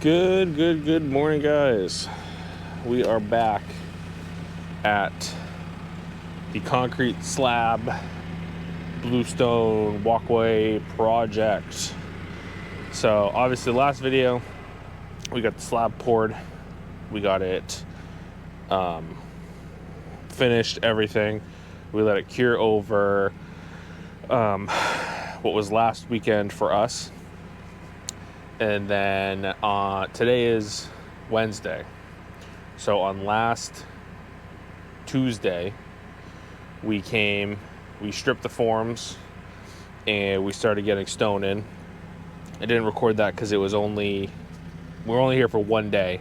Good morning, guys. We are back at the concrete slab bluestone walkway project. So obviously last video we got the slab poured, we got it finished, everything. We let it cure over what was last weekend for us. And then today is Wednesday. So on last Tuesday, we stripped the forms and we started getting stone in. I didn't record that because we were only here for one day,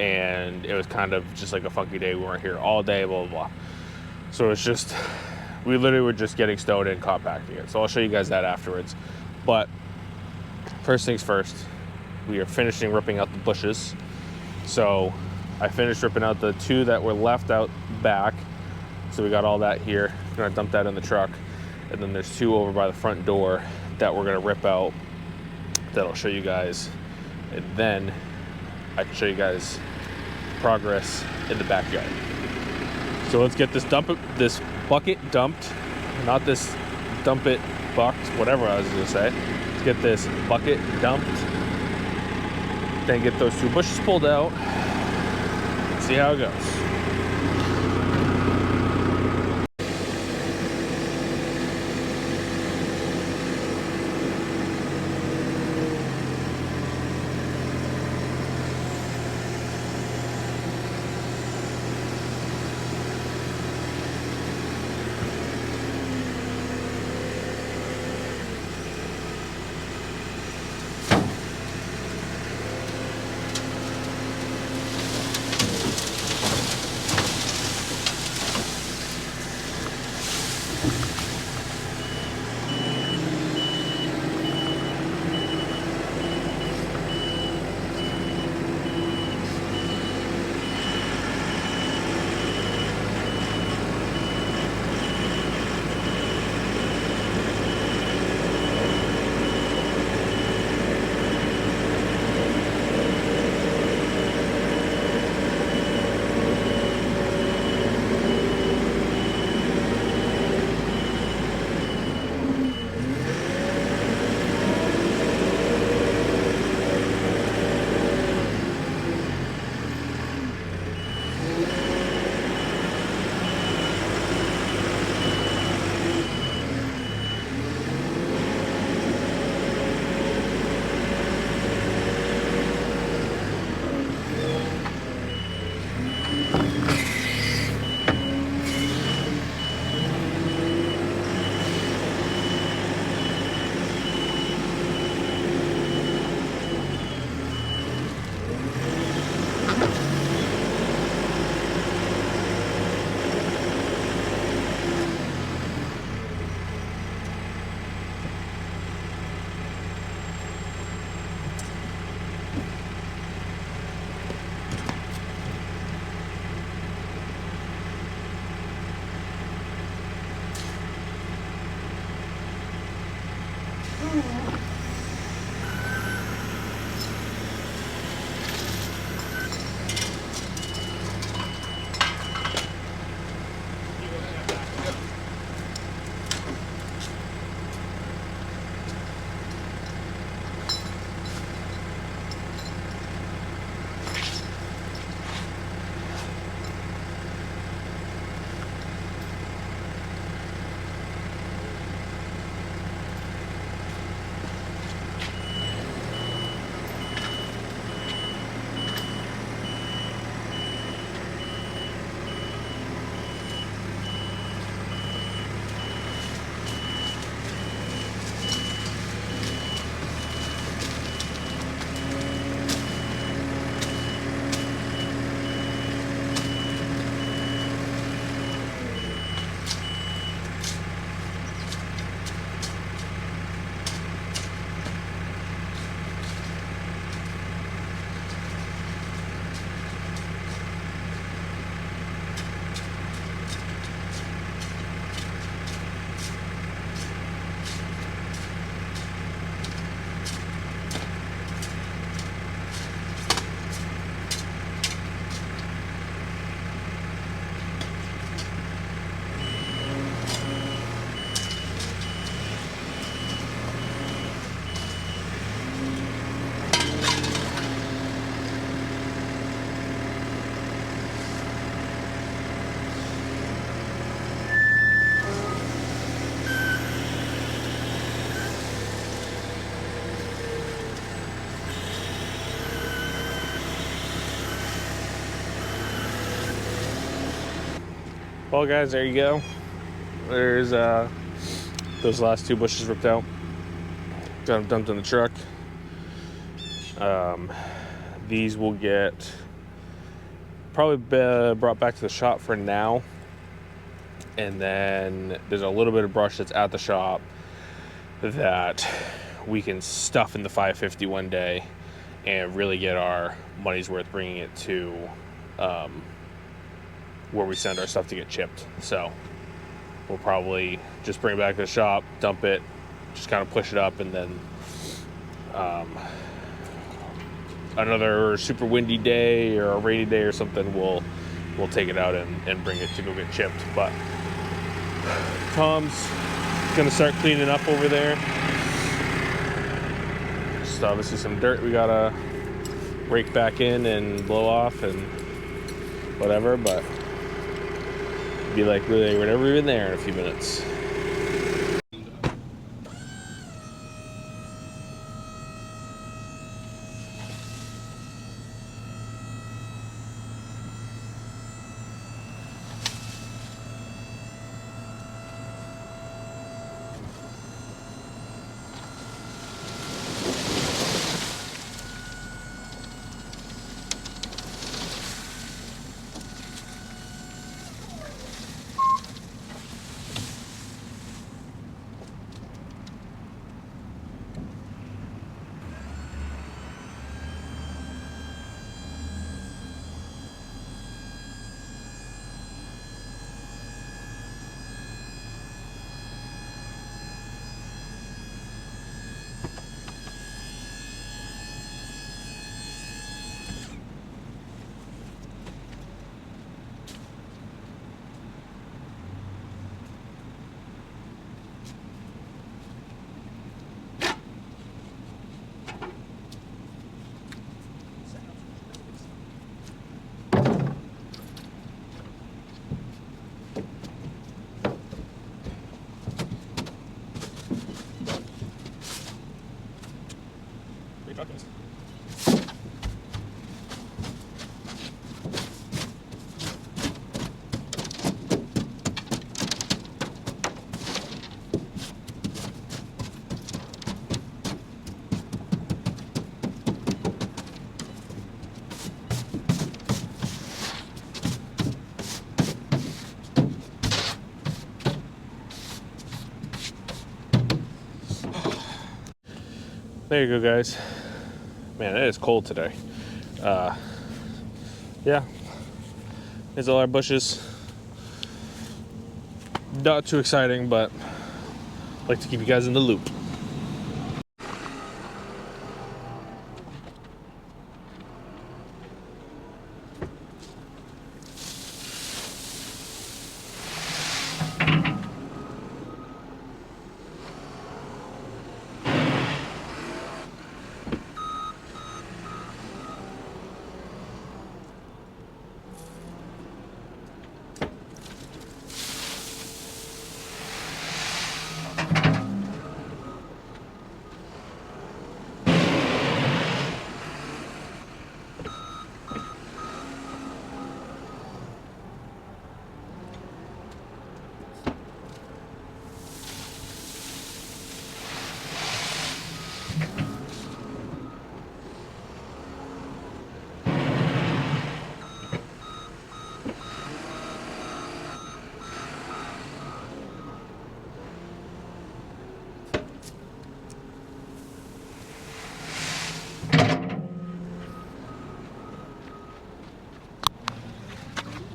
and it was kind of just like a funky day. We weren't here all day, blah, blah, blah. So it's just, we literally were just getting stone in, compacting it. So I'll show you guys that afterwards. But first things first, we are finishing ripping out the bushes. So I finished ripping out the two that were left out back. So we got all that here. I'm gonna dump that in the truck. And then there's two over by the front door that we're gonna rip out that I'll show you guys. And then I can show you guys progress in the backyard. So let's get this bucket dumped. Not this dump it bucked, whatever I was gonna say. Let's get this bucket dumped, then get those two bushes pulled out, see how it goes. Well, guys, there you go. There's those last 2 bushes ripped out. Got them dumped in the truck. These will get probably brought back to the shop for now. And then there's a little bit of brush that's at the shop that we can stuff in the 550 one day and really get our money's worth bringing it to where we send our stuff to get chipped. So we'll probably just bring it back to the shop, dump it, just kind of push it up, and then another super windy day or a rainy day or something, we'll take it out and bring it to go get chipped. But Tom's gonna start cleaning up over there. Just obviously some dirt we gotta rake back in and blow off and whatever, but be like, really, we're never even there in a few minutes. There you go, guys. Man, it is cold today. Yeah, there's all our bushes. Not too exciting, but I like to keep you guys in the loop.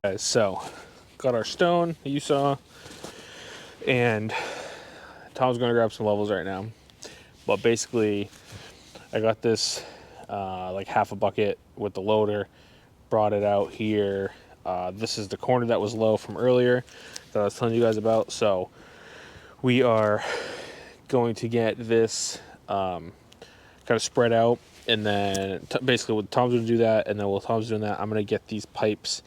Guys, so got our stone that you saw, and Tom's gonna grab some levels right now. But basically, I got this like half a bucket with the loader, brought it out here. This is the corner that was low from earlier that I was telling you guys about. So we are going to get this kind of spread out, and then basically what Tom's gonna do that, and then while Tom's doing that, I'm gonna get these pipes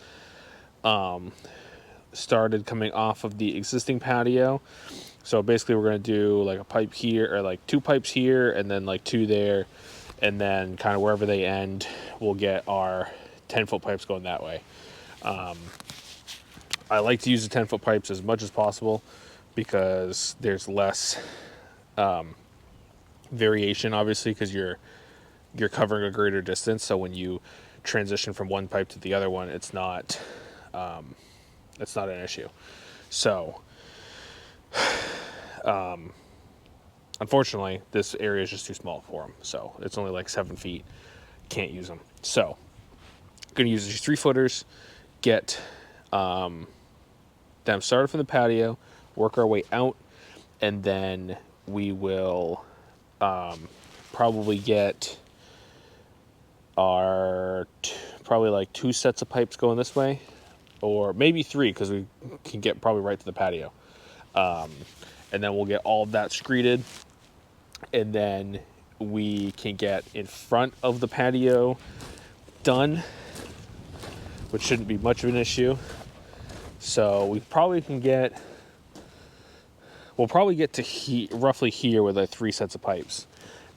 started coming off of the existing patio. So basically we're going to do like a pipe here, or like 2 pipes here, and then like 2 there, and then kind of wherever they end, we'll get our 10-foot pipes going that way. I like to use the 10-foot pipes as much as possible because there's less variation, obviously, because you're covering a greater distance. So when you transition from one pipe to the other one, it's not an issue. So unfortunately, this area is just too small for them. So it's only like 7 feet. Can't use them. So I'm going to use these 3-footers, get them started from the patio, work our way out, and then we will probably get our probably like 2 sets of pipes going this way, or maybe 3 because we can get probably right to the patio. And then we'll get all of that screeded, and then we can get in front of the patio done, which shouldn't be much of an issue. So we probably can get, we'll probably get to roughly here with like 3 sets of pipes.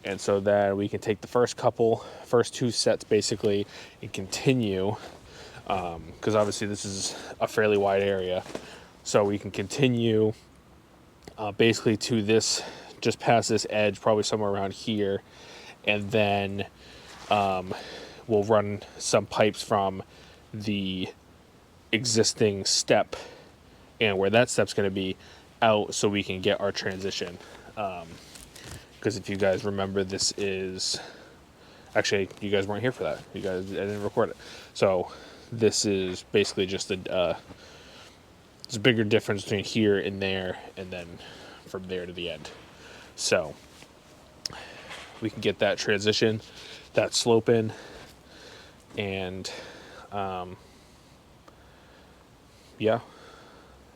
And so then we can take the first 2 sets basically and continue, because obviously this is a fairly wide area. So we can continue basically to this, just past this edge, probably somewhere around here. And then we'll run some pipes from the existing step and where that step's going to be out so we can get our transition. Because if you guys remember, this is actually, you guys weren't here for that. I didn't record it. So this is basically just it's a bigger difference between here and there, and then from there to the end. So we can get that transition, that slope in, and yeah.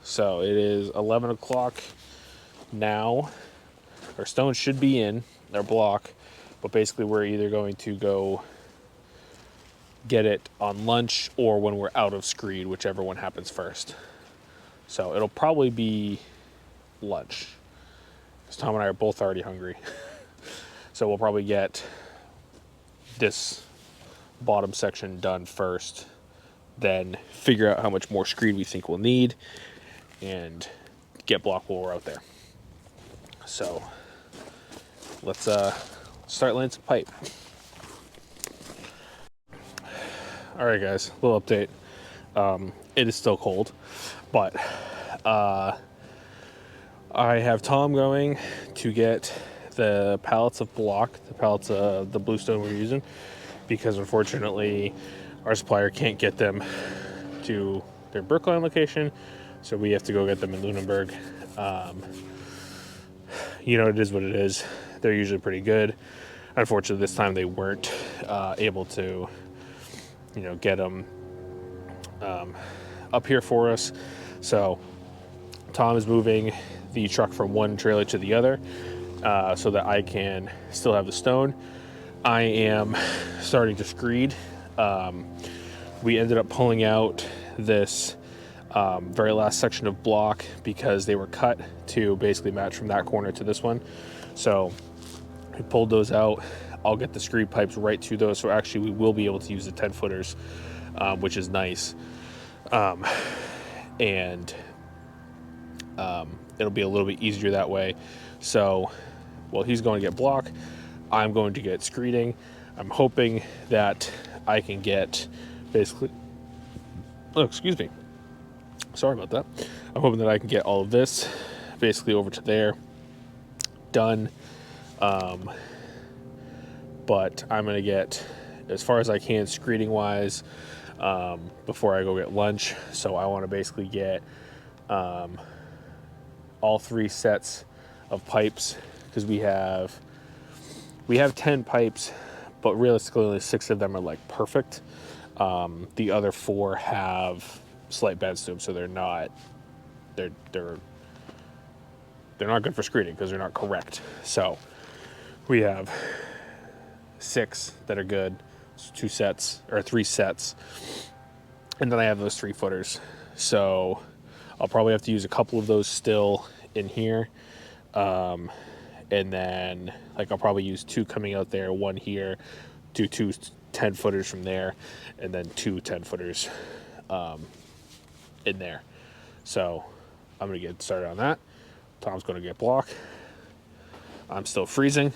So it is 11 o'clock now. Our stones should be in their block, but basically we're either going to go get it on lunch or when we're out of screed, whichever one happens first. So it'll probably be lunch, because Tom and I are both already hungry. So we'll probably get this bottom section done first, then figure out how much more screed we think we'll need, and get block while we're out there. So let's start laying some pipe. All right, guys, a little update. It is still cold, but I have Tom going to get the pallets of block, the pallets of the bluestone we're using, because unfortunately our supplier can't get them to their Brookline location, so we have to go get them in Lunenburg. It is what it is. They're usually pretty good. Unfortunately, this time they weren't able to, get them up here for us. So Tom is moving the truck from one trailer to the other so that I can still have the stone. I am starting to screed. We ended up pulling out this very last section of block because they were cut to basically match from that corner to this one. So we pulled those out. I'll get the screed pipes right to those. So actually we will be able to use the 10-footers, which is nice. And it'll be a little bit easier that way. So while he's going to get block, I'm going to get screeding. I'm hoping that I can get basically, excuse me. Sorry about that. I'm hoping that I can get all of this basically over to there, done. But I'm going to get as far as I can screeding wise before I go get lunch. So I want to basically get all 3 sets of pipes, because we have 10 pipes, but realistically only 6 of them are like perfect. The other 4 have slight bends to them, so they're not good for screeding because they're not correct. So we have 6 that are good, 2 sets or 3 sets, and then I have those 3-footers. So I'll probably have to use a couple of those still in here, and then I'll probably use 2 coming out there, 1 here, do 2 10-footers from there, and then 2 10-footers in there. So I'm going to get started on that. Tom's going to get block. I'm still freezing.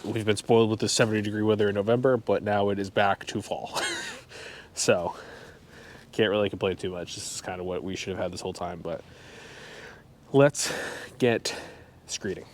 We've been spoiled with the 70-degree weather in November, but now it is back to fall. So can't really complain too much. This is kind of what we should have had this whole time, but let's get screeding.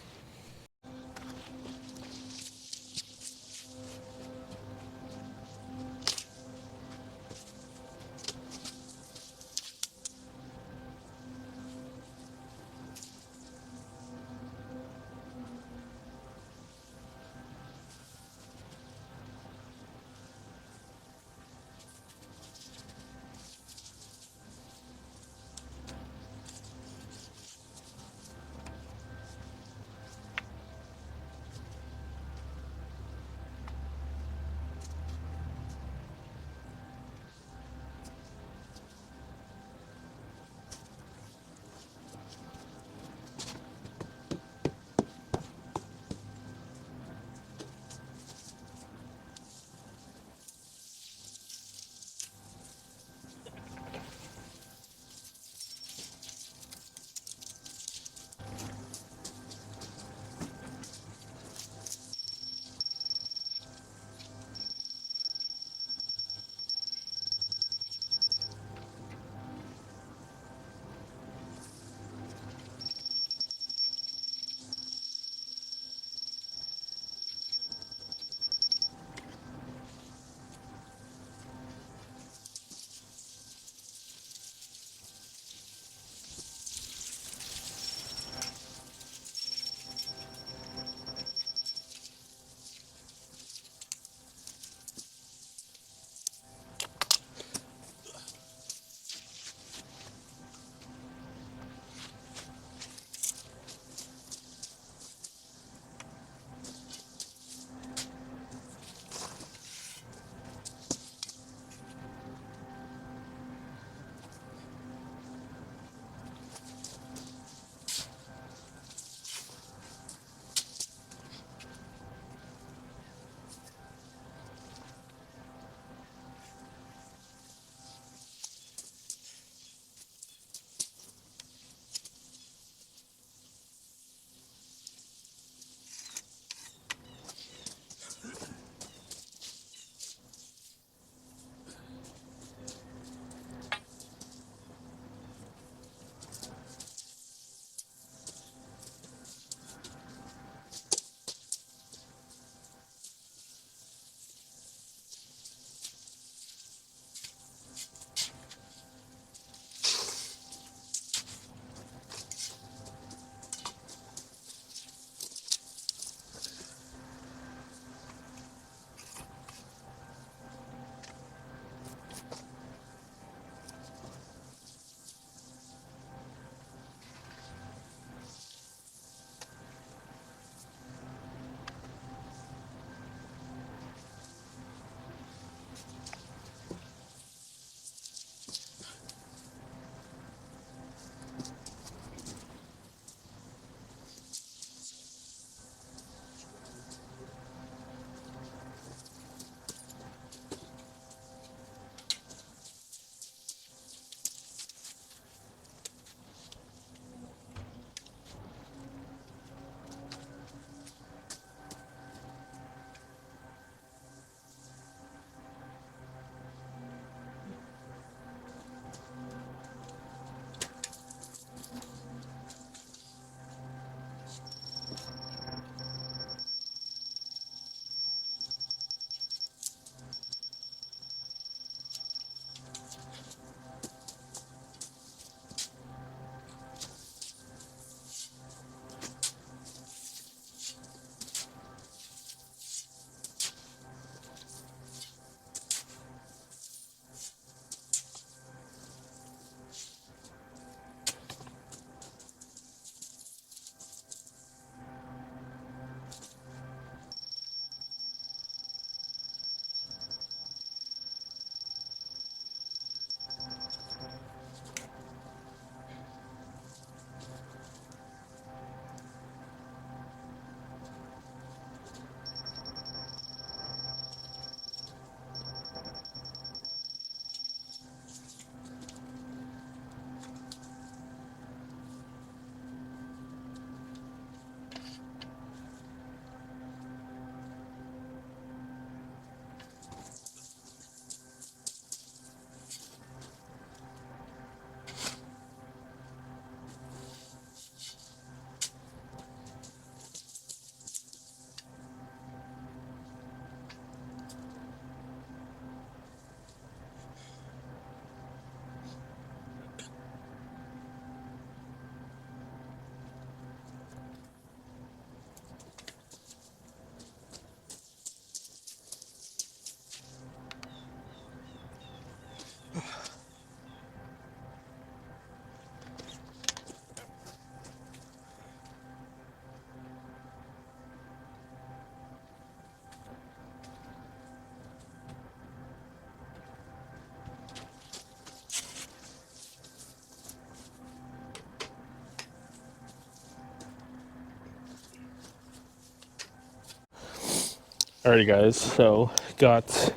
Alrighty guys, so got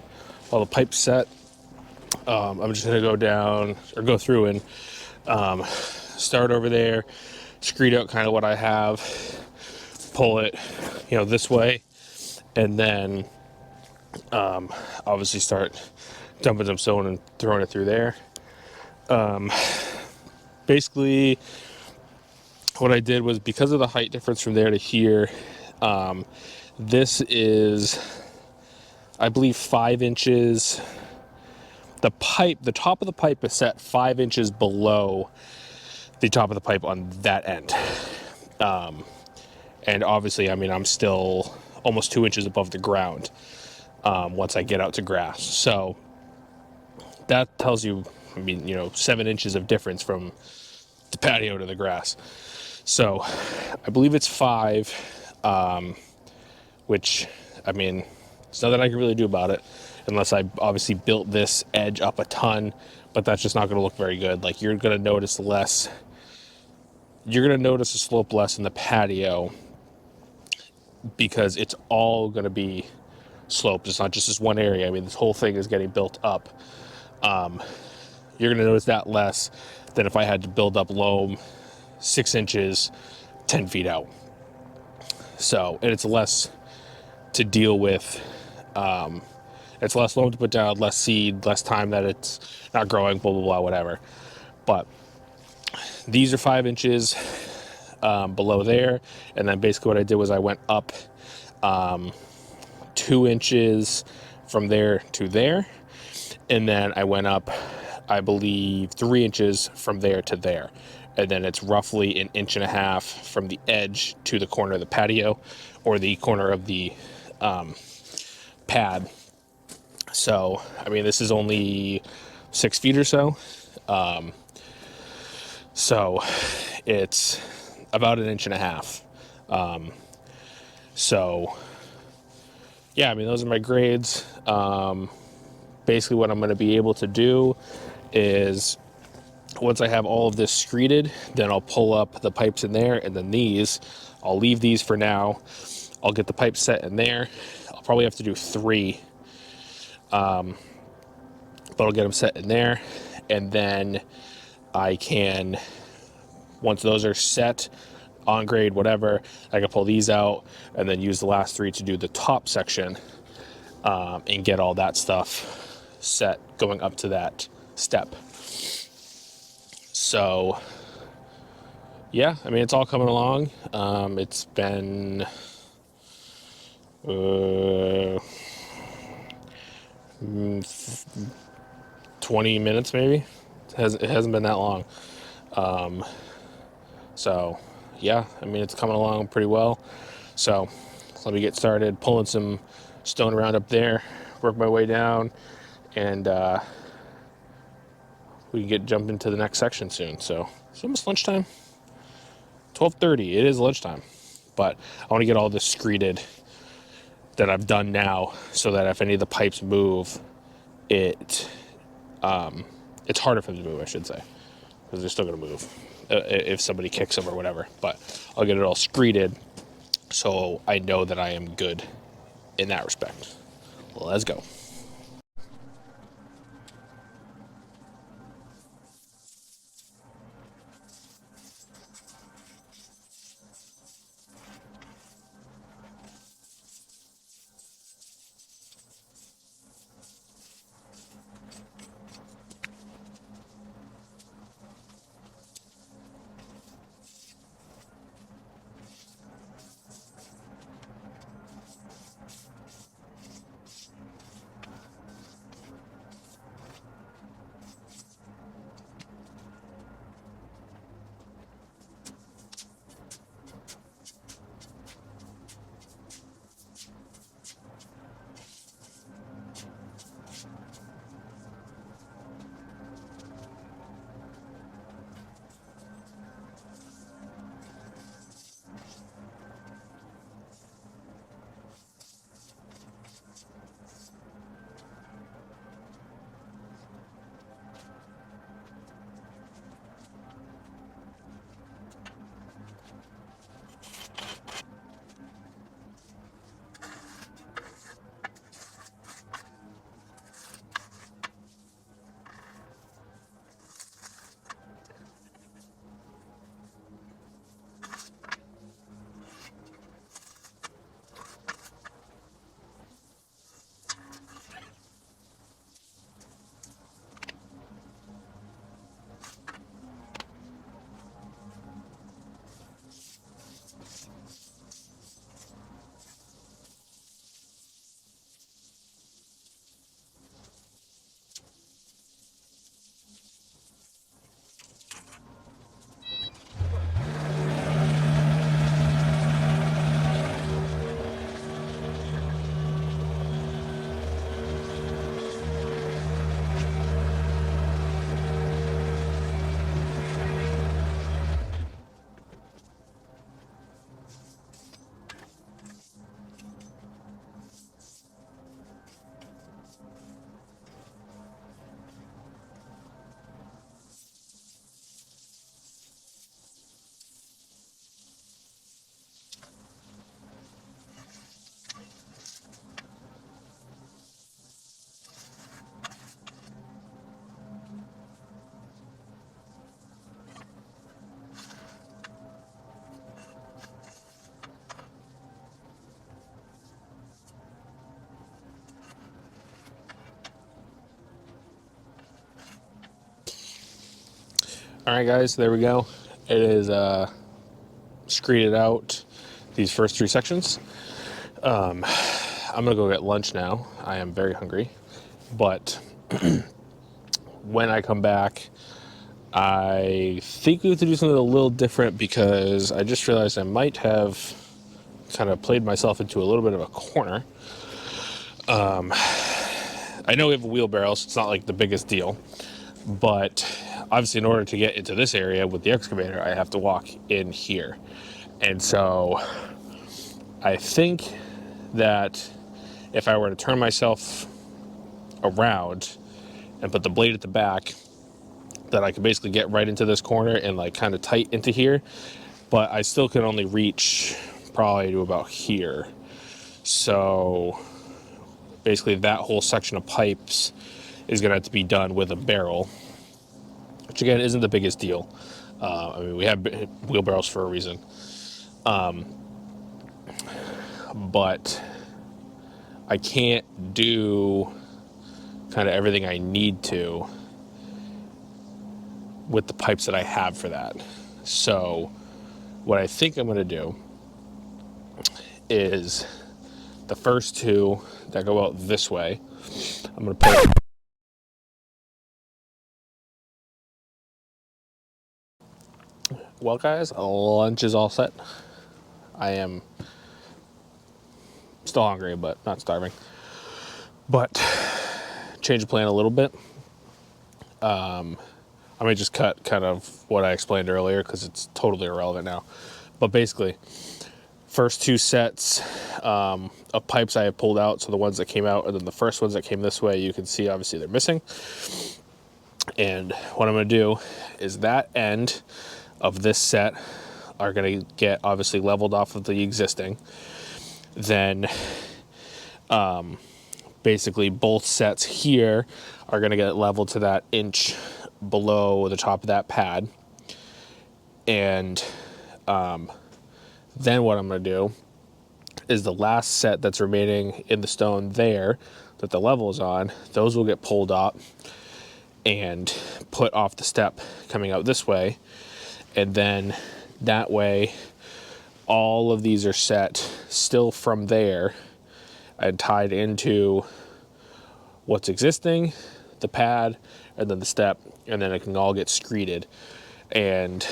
all the pipes set. I'm just gonna go down or go through and start over there, screed out kind of what I have, pull it, this way, and then obviously start dumping some stone and throwing it through there. Basically, what I did was, because of the height difference from there to here, this is, I believe, 5 inches. The top of the pipe is set 5 inches below the top of the pipe on that end. And obviously, I mean, I'm still almost 2 inches above the ground once I get out to grass. So that tells you, I mean, 7 inches of difference from the patio to the grass. So I believe it's 5, which, I mean, there's nothing I can really do about it unless I obviously built this edge up a ton, but that's just not going to look very good. Like, you're going to notice less. You're going to notice the slope less in the patio because it's all going to be sloped. It's not just this one area. I mean, this whole thing is getting built up. You're going to notice that less than if I had to build up loam 6 inches, 10 feet out. So, and it's less to deal with. It's less loam to put down, less seed, less time that it's not growing, blah, blah, blah, whatever. But these are 5 inches below there. And then basically what I did was I went up 2 inches from there to there. And then I went up, I believe, 3 inches from there to there. And then it's roughly 1.5 inches from the edge to the corner of the patio, or the corner of the pad. So, I mean, this is only 6 feet or so. So it's about 1.5 inches. So yeah, I mean, those are my grades. Basically what I'm going to be able to do is, once I have all of this screeded, then I'll pull up the pipes in there, and then these, I'll leave these for now. I'll get the pipes set in there. I'll probably have to do 3, but I'll get them set in there, and then I can, once those are set, on grade, whatever, I can pull these out and then use the last 3 to do the top section, and get all that stuff set going up to that step. So yeah, I mean, it's all coming along. It's been 20 minutes maybe. It hasn't been that long. So yeah, I mean, it's coming along pretty well. So let me get started pulling some stone around up there, work my way down, and we can jump into the next section soon. So it's almost lunchtime. 12:30. It is lunchtime, but I want to get all this screeded that I've done now, so that if any of the pipes move, it's harder for them to move, I should say, because they're still going to move if somebody kicks them or whatever. But I'll get it all screeded so I know that I am good in that respect. Let's go. All right, guys, there we go. It is screeded out these first 3 sections. I'm gonna go get lunch now. I am very hungry, but when I come back, I think we have to do something a little different because I just realized I might have kind of played myself into a little bit of a corner. I know we have a wheelbarrow, so it's not like the biggest deal, but obviously in order to get into this area with the excavator, I have to walk in here. And so I think that if I were to turn myself around and put the blade at the back, that I could basically get right into this corner and like kind of tight into here, but I still can only reach probably to about here. So basically that whole section of pipes is gonna have to be done with a barrel, which again isn't the biggest deal. I mean, we have wheelbarrows for a reason. But I can't do kind of everything I need to with the pipes that I have for that. So what I think I'm going to do is the first 2 that go out this way, I'm going to put. Well, guys, lunch is all set. I am still hungry, but not starving. But change the plan a little bit. I may just cut kind of what I explained earlier because it's totally irrelevant now. But basically, first 2 sets of pipes I have pulled out, so the ones that came out, and then the first ones that came this way, you can see obviously they're missing. And what I'm going to do is that end of this set are going to get obviously leveled off of the existing. Then basically both sets here are going to get leveled to that inch below the top of that pad. And then what I'm going to do is the last set that's remaining in the stone there that the level is on, those will get pulled up and put off the step coming out this way. And then that way all of these are set still from there and tied into what's existing, the pad, and then the step, and then it can all get screeded. And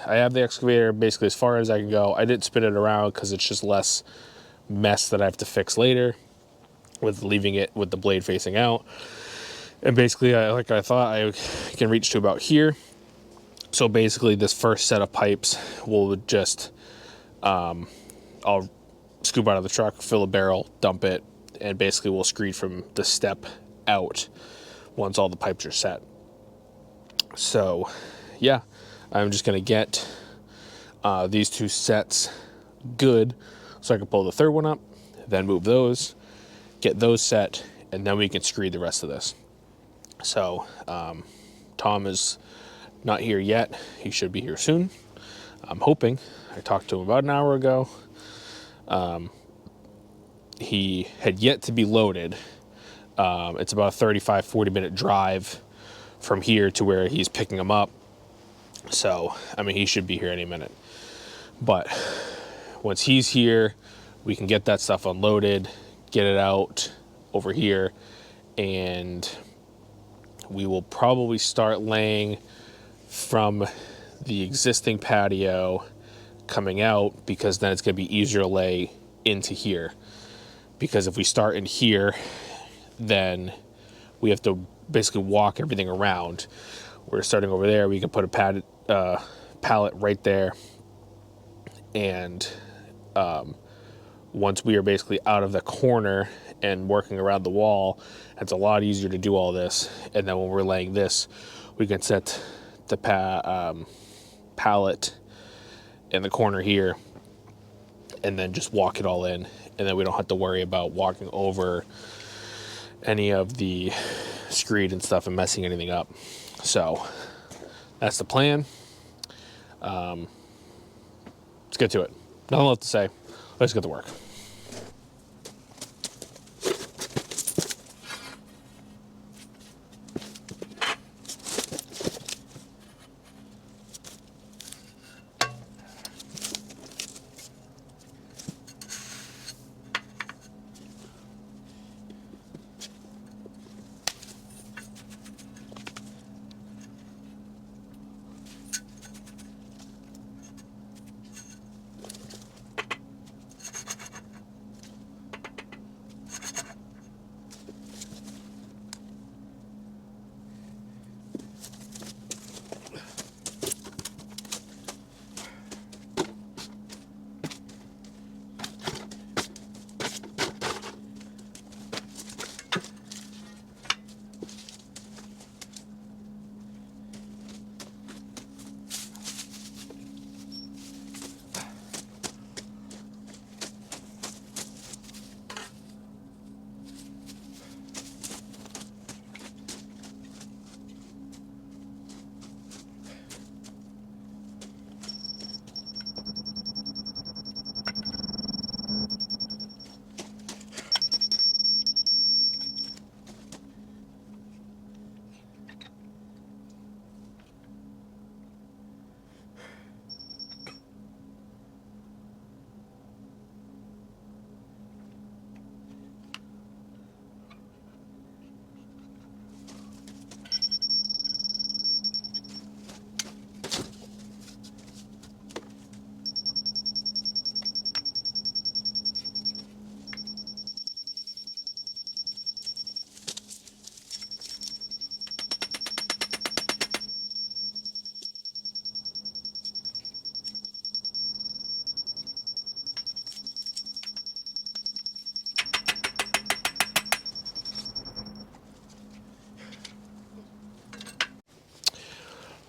I have the excavator basically as far as I can go. I didn't spin it around because it's just less mess that I have to fix later with leaving it with the blade facing out. And basically, like I thought, I can reach to about here. So basically this first set of pipes will just, I'll scoop out of the truck, fill a barrel, dump it, and basically we'll screed from the step out once all the pipes are set. So yeah, I'm just gonna get these 2 sets good so I can pull the third one up, then move those, get those set, and then we can screed the rest of this. So Tom is not here yet. He should be here soon. I'm hoping. I talked to him about an hour ago. He had yet to be loaded. It's about a 35-40 minute drive from here to where he's picking them up. So, I mean, he should be here any minute. But once he's here, we can get that stuff unloaded, get it out over here, and we will probably start laying from the existing patio coming out, because then it's going to be easier to lay into here. Because if we start in here, then we have to basically walk everything around. We're starting over there. We can put a pallet right there. And once we are basically out of the corner and working around the wall, it's a lot easier to do all this. And then when we're laying this, we can set the pallet in the corner here and then just walk it all in. And then we don't have to worry about walking over any of the screed and stuff and messing anything up. So that's the plan. Let's get to it. Nothing left to say. Let's get to work.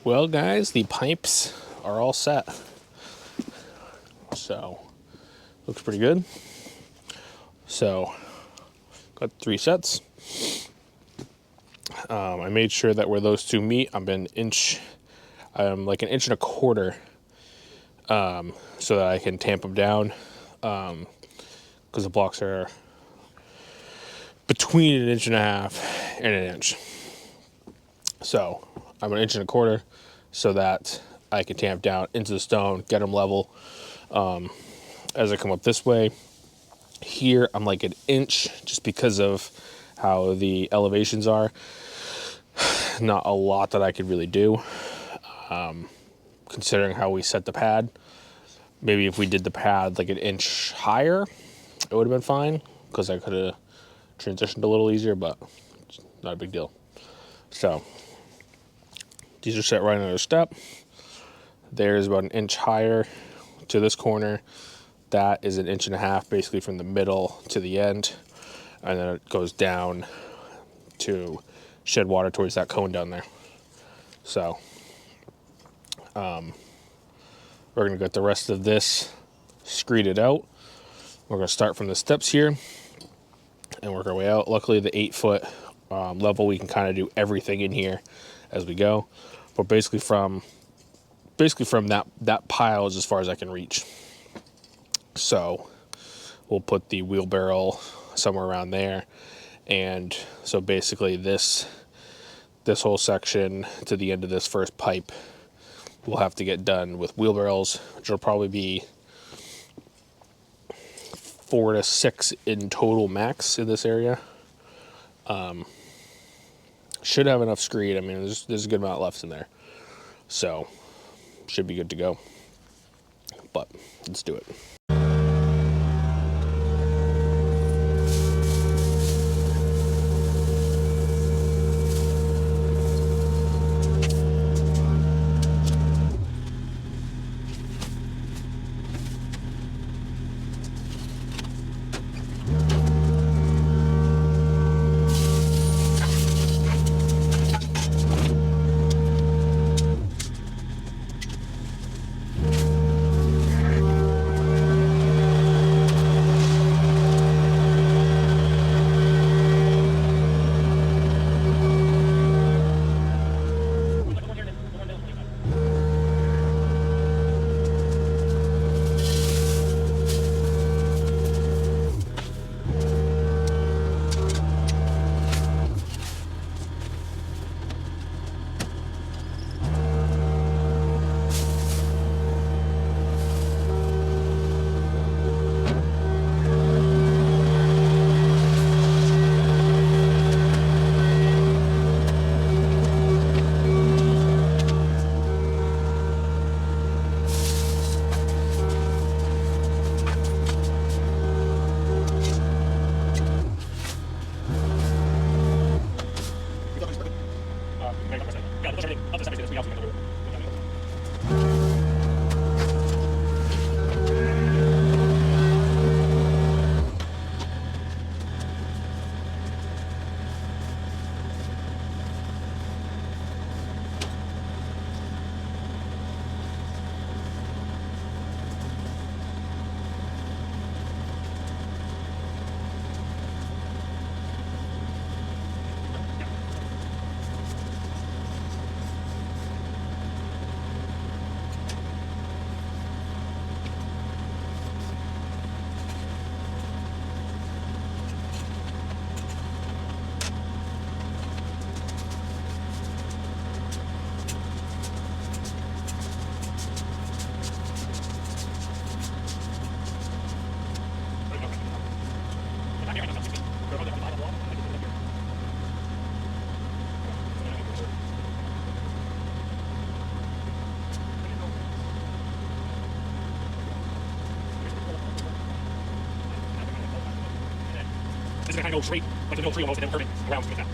Well, guys, the pipes are all set. So, looks pretty good. So, got 3 sets. I made sure that where those two meet, I'm like an inch and a quarter, so that I can tamp them down, because the blocks are between an inch and a half and an inch. So I'm an inch and a quarter, so that I can tamp down into the stone, get them level. As I come up this way, here I'm like an inch, just because of how the elevations are. Not a lot that I could really do, considering how we set the pad. Maybe if we did the pad like an inch higher, it would have been fine, because I could have transitioned a little easier, but it's not a big deal. So these are set right on their step. There's about an inch higher to this corner. That is an inch and a half, basically from the middle to the end, and then it goes down to shed water towards that cone down there. So we're gonna get the rest of this screeded out. We're gonna start from the steps here and work our way out. Luckily, the 8-foot level, we can kind of do everything in here as we go. But basically from that pile is as far as I can reach. So we'll put the wheelbarrow somewhere around there. And so basically this whole section to the end of this first pipe we'll have to get done with wheelbarrows, which will probably be 4 to 6 in total max in this area. Should have enough screed. I mean, there's a good amount left in there, so should be good to go. But let's do it. This is a kind of old tree, like there's no tree almost, and then curving around like that.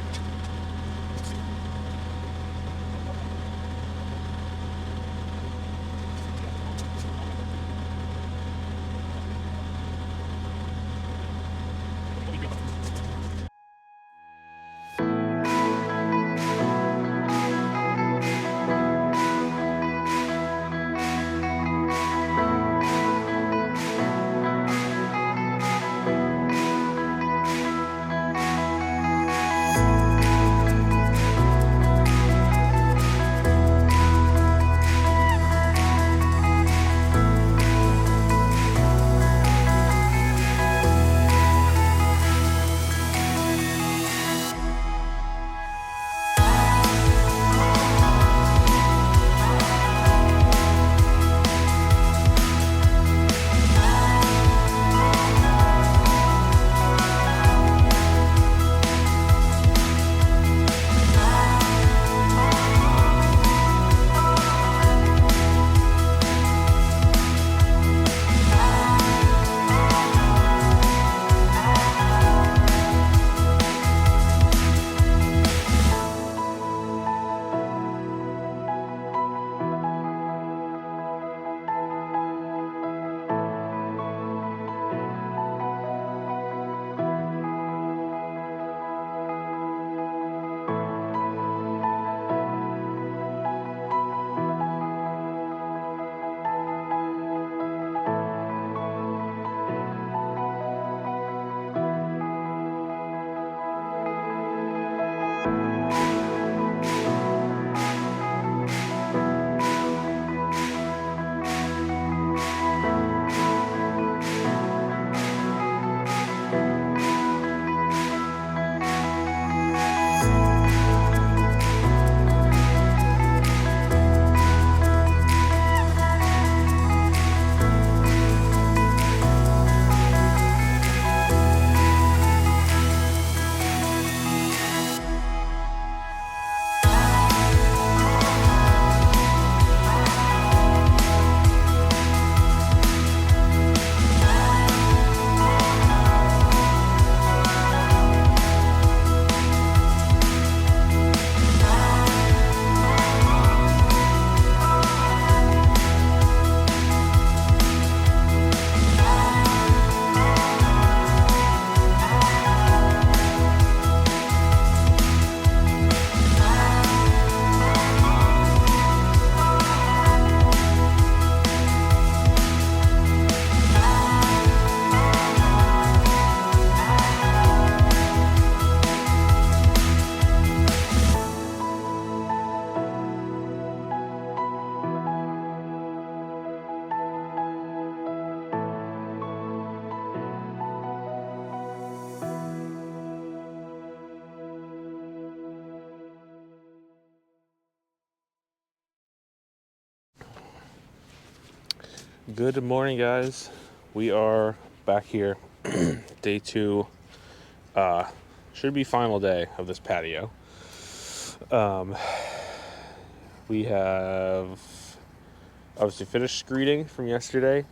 Good morning, guys. We are back here. Day 2. Should be final day of this patio. We have obviously finished screeding from yesterday.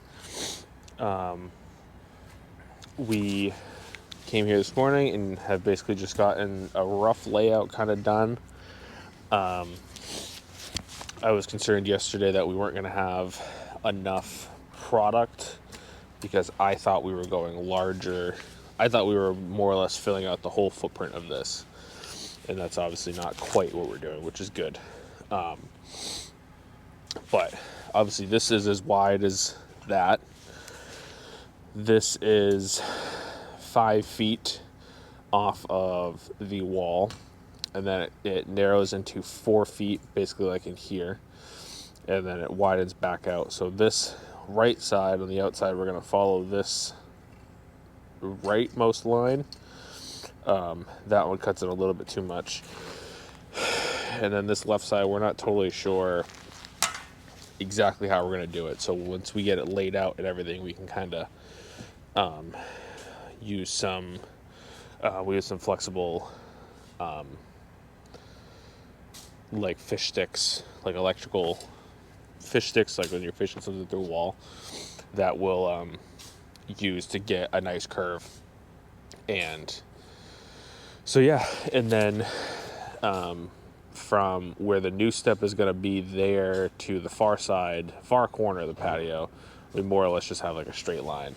We came here this morning and have basically just gotten a rough layout kind of done. I was concerned yesterday that we weren't going to have enough product because I thought we were going larger. I thought we were more or less filling out the whole footprint of this. And that's obviously not quite what we're doing, which is good. But obviously this is as wide as that. This is 5 feet off of the wall. And then it narrows into 4 feet, basically like in here. And then it widens back out. So this right side on the outside, we're going to follow this rightmost line. That one cuts it a little bit too much. And then this left side, we're not totally sure exactly how we're going to do it. So once we get it laid out and everything, we can kind of use some flexible like fish sticks, like electrical fish sticks, like when you're fishing something through a wall, that will use to get a nice curve. And so yeah, and then from where the new step is going to be there to the far corner of the patio, we more or less just have like a straight line.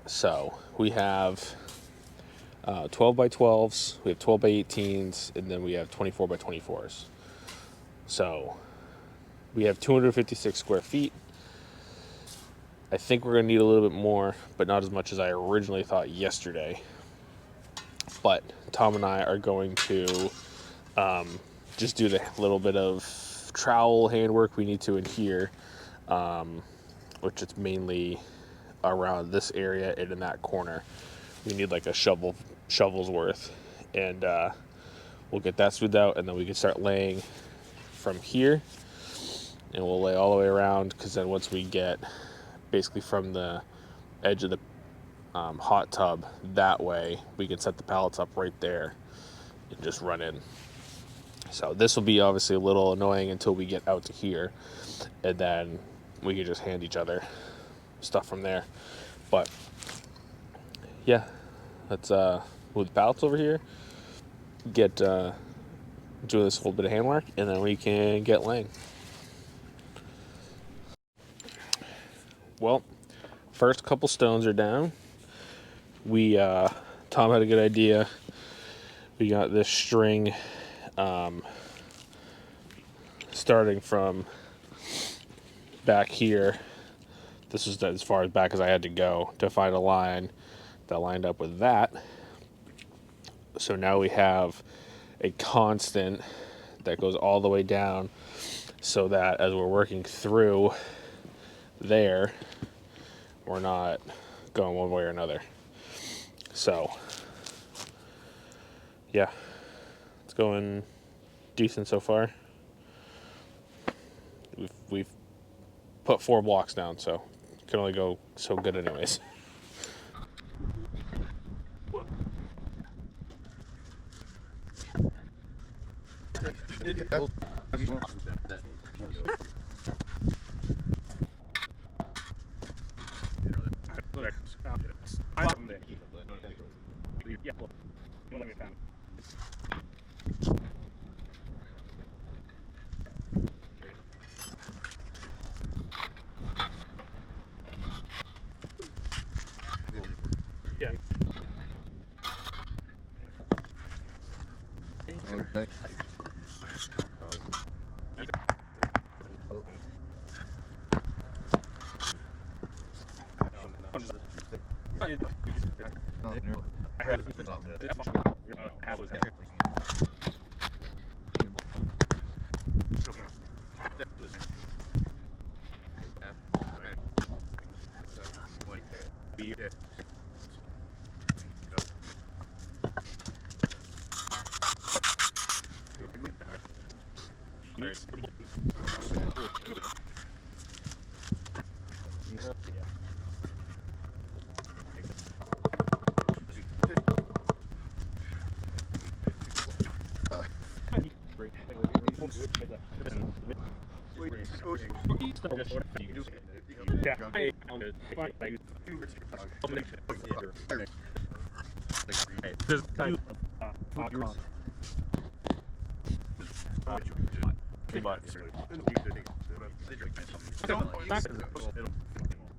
So we have 12 by 12s, we have 12 by 18s, and then we have 24 by 24s. So we have 256 square feet. I think we're going to need a little bit more, but not as much as I originally thought yesterday. But Tom and I are going to just do the little bit of trowel handwork we need to in here, which is mainly around this area and in that corner. We need like a shovel's worth, and we'll get that smoothed out, and then we can start laying from here, and we'll lay all the way around, because then once we get basically from the edge of the hot tub that way, we can set the pallets up right there and just run in. So this will be obviously a little annoying until we get out to here, and then we can just hand each other stuff from there. But yeah, let's move the pallets over here, get do this whole bit of handwork, and then we can get laying. Well, first couple stones are down. We Tom had a good idea. We got this string starting from back here. This was as far as back as I had to go to find a line that lined up with that. So now we have a constant that goes all the way down, so that as we're working through there, we're not going one way or another. So yeah, it's going decent so far. We've put 4 blocks down, so it can only go so good anyways.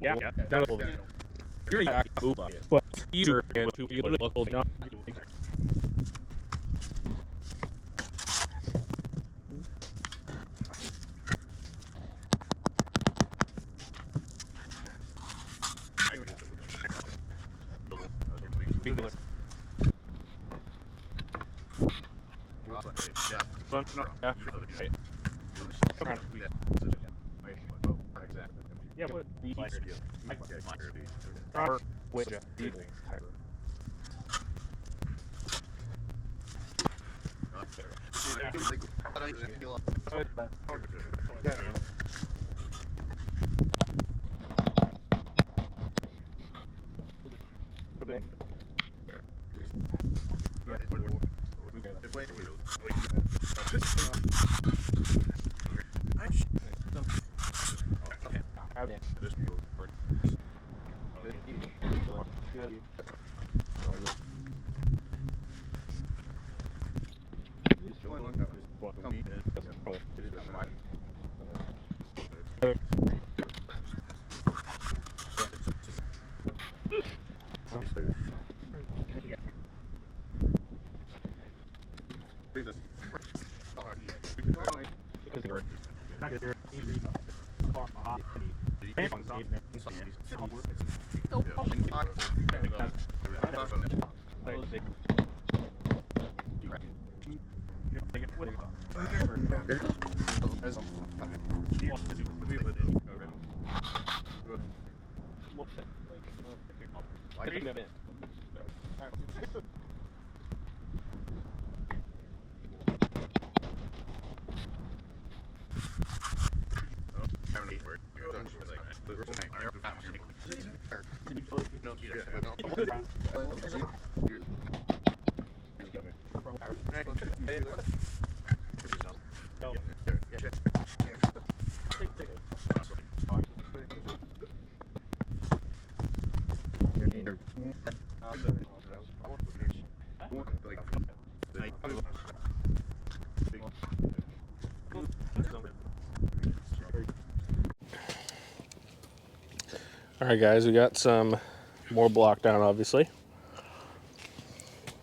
Yeah, that'll be. You're but either and to be local not. Yeah, but proper which All right, guys, we got some more block down, obviously.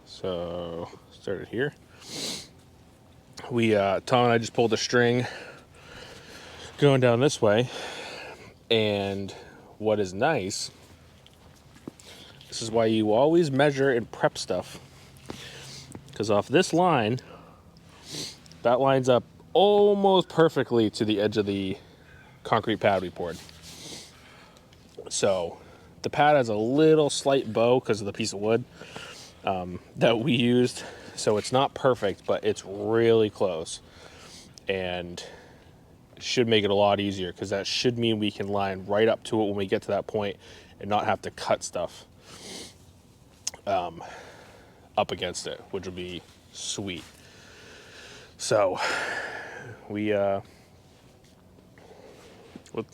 So started here. Tom and I just pulled a string going down this way, and what is nice, this is why you always measure and prep stuff, because off this line, that lines up almost perfectly to the edge of the concrete pad we poured. So the pad has a little slight bow because of the piece of wood that we used, so it's not perfect, but it's really close, and should make it a lot easier, because that should mean we can line right up to it when we get to that point and not have to cut stuff up against it, which would be sweet. So we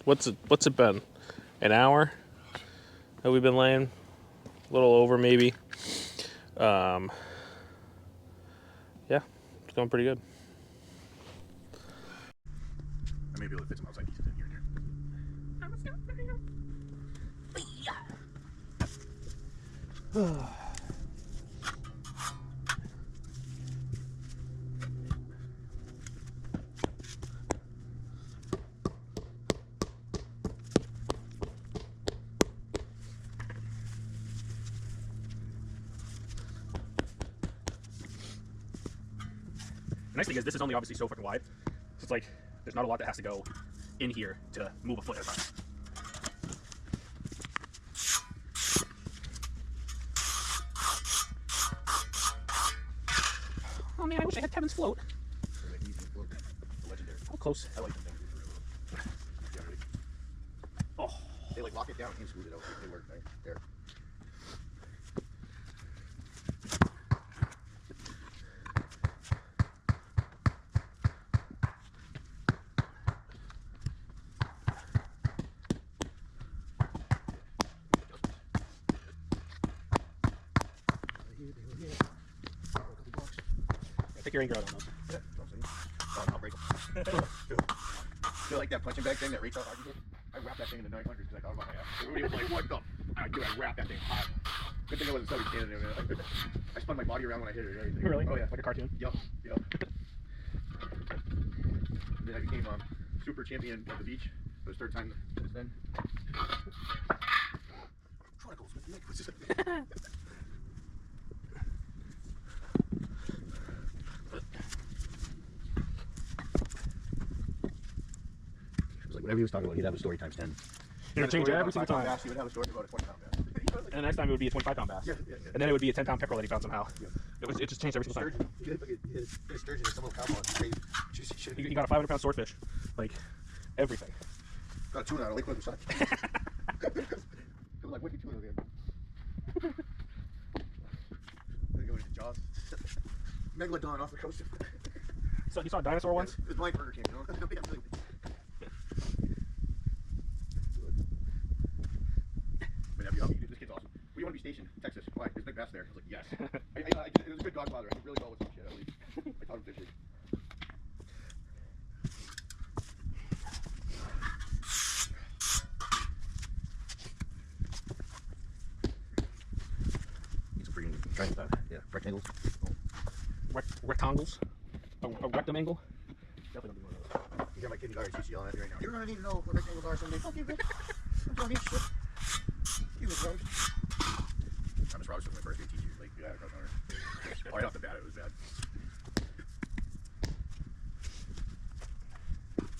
what's it been, an hour that we've been laying, a little over maybe. Yeah, it's going pretty good. I may be able to fit some outside pieces in here and there. The nice thing is this is only obviously so fucking wide. So it's like there's not a lot that has to go in here to move a foot at a time. Oh man, I wish I had Kevin's float. How close? I like them. Oh, they like lock it down and smooth it out. They work there. Take your anger out on those. Yeah, that's what I'm saying. I'll break them. Feel like that punching bag thing that Rachel argued with? I wrapped that thing in the 900 because I thought about my ass. Everybody was like, what the? Dude, I wrapped that thing hard. Good thing I wasn't stuck standing there. I spun my body around when I hit it and everything. Really? Oh, yeah. Like a cartoon? Yep. Then I became super champion of the beach for the third time since then. Chronicles with Nick. What's this? Like whatever he was talking about, he'd have a story times 10. He would change it every single time. Bass, he would have a story about a 20-pound bass. And the next time it would be a 25-pound bass. Yeah. And then it would be a 10-pound pickerel that he found somehow. Yeah. It just changed every single time. Sturgeon. He hit a sturgeon and some little cowboy. Crazy. Juicy shit. He got a 500-pound swordfish. Like, everything. Got a tuna out of Lake Winside. Feeling like wicked tuna again. Then go into Jaws. Megalodon off the coast. So you saw a dinosaur once? It was blind Burger King, you know? This kid's awesome. We want to be stationed in Texas. Why? There's big bass there. I was like, yes. It was a good godfather. I did really well with some shit, at least. I taught him fishing. Need some freaking triangles. Yeah, rectangles. Rectangles? A rectum angle? Definitely don't do one of those. You got my kindergarten teacher yelling at me right now. You're going to need to know what rectangles are someday. Fuck you, bitch. I'm telling you shit. You was wrong. Thomas Roberts was my first grade teacher. Like, yeah, I her. Right off the bat, it was bad.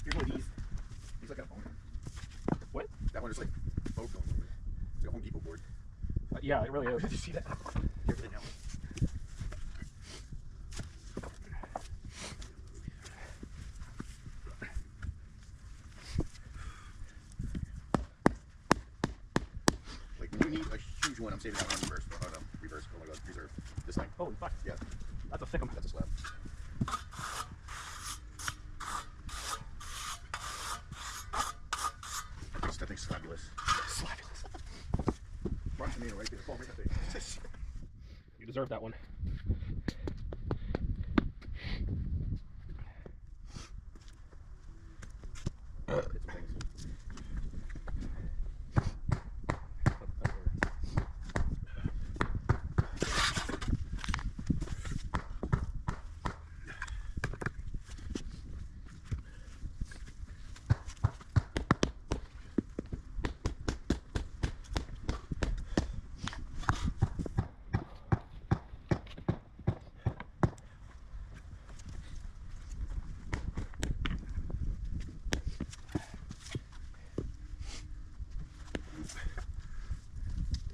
Here's one of these. He's like a phone. What? That one is like boat phone. It's like a Home Depot board. Yeah, it really is. Did you see that? Here for the now. One I'm saving that one on reverse. Oh no, reverse. Oh my god, reserve. This thing. Holy fuck. Yeah. That's a thick one. That's a slab. That thing's fabulous. Fabulous. Run to me right there. Fall right up there. You deserve that one.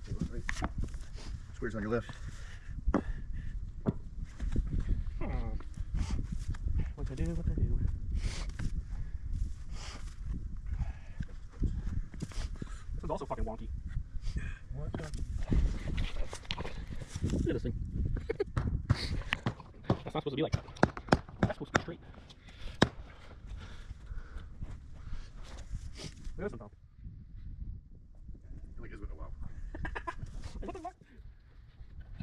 Hit some things. Squares on your left. What they do, what they do. This one's also fucking wonky. What? Look at this thing. That's not supposed to be like that. That's supposed to be straight. Look at this one, Tom. It like is with a wow. What the fuck?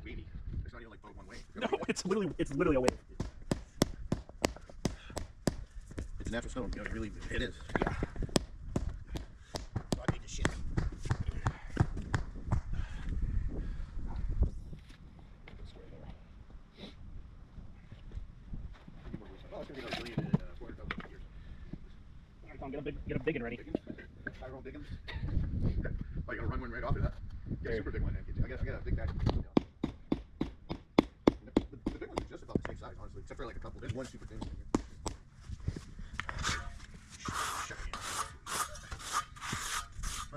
Wavy. It's not even like boat one way. No, it's literally a wave. It's a natural stone. You know, it is. Yeah. I need this shit. Oh, it's gonna be like $1 million in 400,000 years. Alright, Tom, get a big one ready. Tyrone Biggins. Oh, you gotta run one right off of that? Yeah, super big one. I got a big bag. The big ones are just about the same size, honestly, except for like a couple. There's one super thin one here. I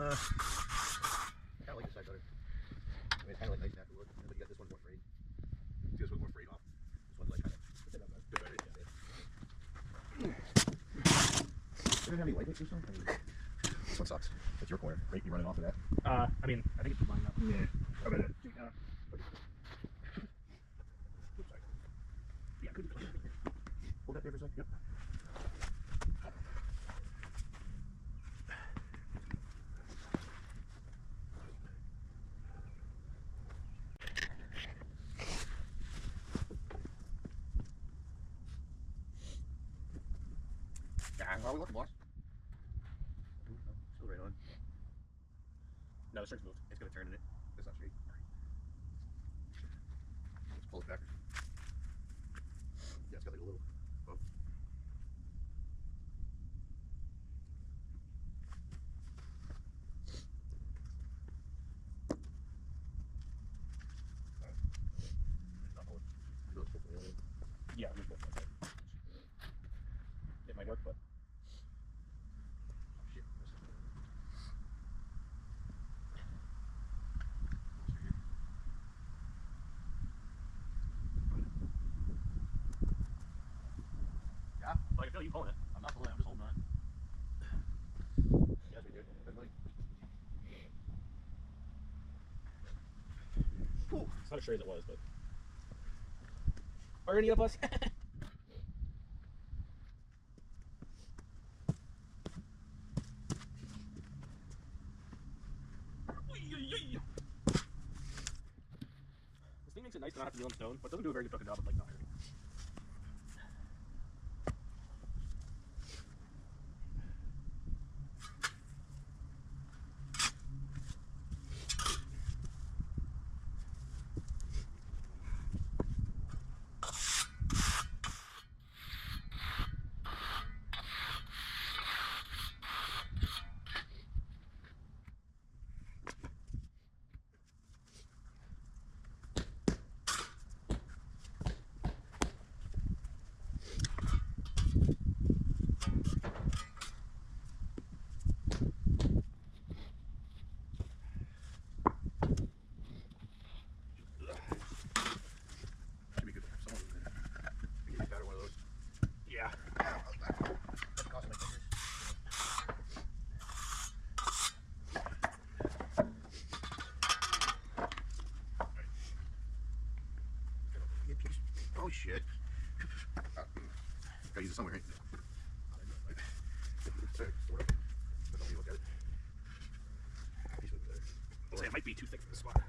like this side better. I mean, it's kind of like nice natural look, but you got this one more frayed. See, this one's more frayed off. This one's like kind of divided. Does it have any white mix or something? This one sucks. That's your corner, right? You running off of that? I mean, I think it's mine now. Yeah. I bet it. Yeah, good. Hold that there for a second. Yep. we looking, boss? Still right on. No, the string's moved. It's gonna turn in it. That's not straight. Let's pull it backwards. Yeah, it's got like a little bump. Yeah, move both sides. It might work, but. Shit. Yeah, I can feel you pulling it. I'm not pulling it, I'm just holding on. Yeah, that's pretty good. That's like... Ooh, it's not as straight as it was, but. Are any of us? This thing makes it nice to not have to deal on stone, but it doesn't do a very good fucking job of like not hurting. Should be good to have someone who's gonna get better one of those. Yeah. That's costing my fingers. Oh shit. Gotta use it somewhere, right? Sort of. But don't you look at it. Piece of it. I'll say it might be too thick for the spot.